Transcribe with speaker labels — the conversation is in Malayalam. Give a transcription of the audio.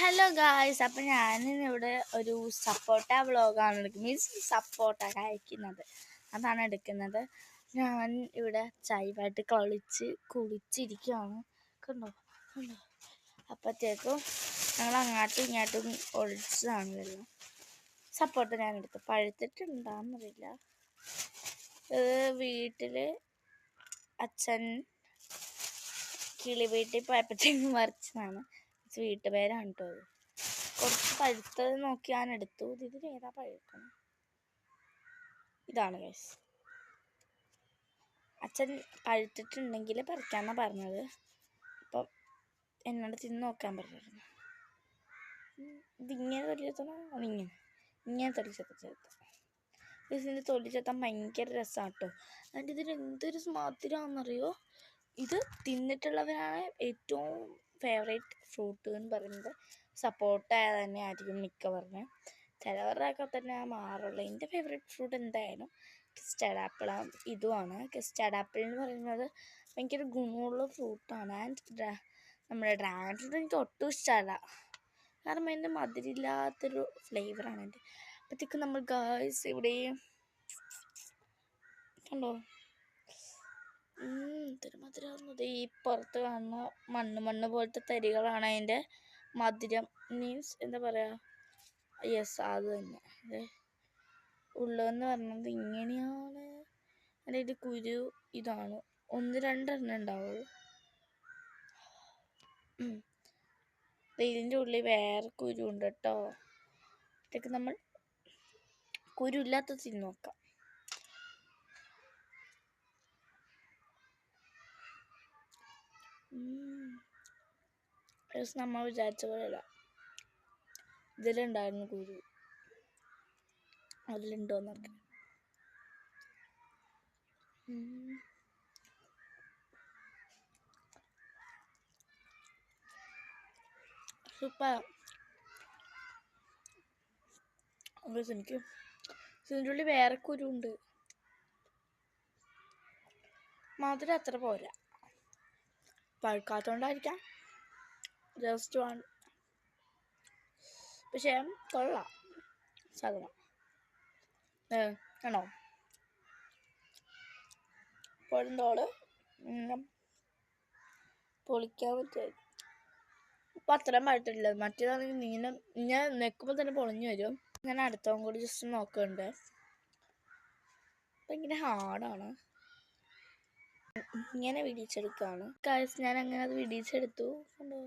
Speaker 1: ഹലോ ഗായ്സ്, അപ്പം ഞാനിവിടെ ഒരു സപ്പോട്ട വ്ളോഗാണ് എടുക്കുന്നത്. മീൻസ് സപ്പോട്ട കഴിക്കുന്നത് അതാണ് എടുക്കുന്നത്. ഞാൻ ഇവിടെ ചായവായിട്ട് കുളിച്ചിരിക്കുകയാണ്. കണ്ടോ കണ്ടോ അപ്പോഴത്തേക്കും ഞങ്ങൾ അങ്ങോട്ടും ഇങ്ങോട്ടും ഒഴിച്ചതാണ് വെള്ളം. സപ്പോട്ട ഞാൻ എടുത്തു. പഴുത്തിട്ടുണ്ടാകുന്നില്ല. വീട്ടിൽ അച്ഛൻ കിളി വീട്ടിൽ പോയപ്പോഴത്തേക്കും മറിച്ചതാണ്. വീട്ടുപേരാണ് കേട്ടോ. കുറച്ച് പഴുത്തത് നോക്കി ഞാൻ എടുത്തു. ഇതിൽ ഏതാ പഴുക്കണം? ഇതാണ് ഗൈസ്. അച്ഛൻ പഴുത്തിട്ടുണ്ടെങ്കിൽ പറിക്കാമെന്നാണ് പറഞ്ഞത്. അപ്പം എന്നോട് തിന്ന് നോക്കാൻ പറഞ്ഞിരുന്നു. ഇതിങ്ങനെ തൊലിച്ചെത്തണം, ഇങ്ങനെ തൊലിച്ചെത്താം. ഇതിൻ്റെ തൊലിച്ചെത്താൻ ഭയങ്കര രസമാണ് കേട്ടോ. എന്നിട്ട് ഇതിന് എന്തൊരു മധുരമാണെന്നറിയോ? ഇത് തിന്നിട്ടുള്ളവരാണ് ഏറ്റവും ഫേവറേറ്റ് ഫ്രൂട്ട് എന്ന് പറയുന്നത് സപ്പോട്ട തന്നെ ആയിരിക്കും മിക്കവരുടെ. ചിലവരുടെയൊക്കെ തന്നെ മാറുള്ളൂ. എൻ്റെ ഫേവറേറ്റ് ഫ്രൂട്ട് എന്തായാലും കസ്റ്റാർഡ് ആപ്പിളാണ്. ഇതുമാണ് കസ്റ്റാർഡ് ആപ്പിൾ എന്ന് പറയുന്നത്. ഭയങ്കര ഗുണമുള്ള ഫ്രൂട്ടാണ്. ആൻഡ് നമ്മുടെ ഡ്രാഗൺ ഫ്രൂട്ട് എനിക്ക് ഒട്ടും ഇഷ്ടമല്ല. കാരണം അതിൻ്റെ മധുരമില്ലാത്തൊരു ഫ്ലേവറാണ് എൻ്റെ. അപ്പോഴത്തേക്കും നമ്മൾ ഗായ്സ് ഇവിടെ കണ്ടോ എന്തൊരു മധുരമാകുന്നത്. ഈ പുറത്ത് കാണുന്ന മണ്ണ് പോലത്തെ തരികളാണ് അതിൻ്റെ മധുരം. മീൻസ് എന്താ പറയുക, യെസ് അത് തന്നെ. ഉള്ളതെന്ന് പറഞ്ഞത് ഇങ്ങനെയാണ്. അതിൻ്റെ കുരു ഇതാണ്. 1-2 എണ്ണം ഉണ്ടാവുള്ളൂ. ഇതിൻ്റെ ഉള്ളിൽ വേറെ കുരു ഉണ്ട് കേട്ടോ. ഇതൊക്കെ നമ്മൾ കുരു ഇല്ലാത്ത തിന്ന് നോക്കാം. നമ്മൾ വിചാരിച്ച പോലെയല്ല. ഇതിലുണ്ടായിരുന്നു കുരു. അതിലുണ്ടോന്നൊക്കെ സൂപ്പർ. എനിക്ക് ഇതിൻ്റെ ഉള്ളിൽ വേറെ കുരു ഉണ്ട്. മധുരം അത്ര പോരാ. പഴുക്കാത്തോണ്ടായിരിക്കാം. Just one. പക്ഷേ കൊള്ളാം സാധനം. ആണോ പൊഴുന്തോട് പൊളിക്കാൻ പറ്റും. ഇപ്പം അത്രയും പഴുത്തിട്ടില്ല. മറ്റേതാണെങ്കിൽ ഞാൻ നിൽക്കുമ്പോൾ തന്നെ പൊളിഞ്ഞു വരും. ഞാൻ അടുത്തവൻ കൂടി ജസ്റ്റ് നോക്കുന്നുണ്ട്. അപ്പം ഇങ്ങനെ ഹാർഡാണ്. ഇങ്ങനെ വിടിച്ചെടുക്കുകയാണ്. കാശ് ഞാൻ അങ്ങനെ അത് വിടിച്ചെടുത്തു. കണ്ടോ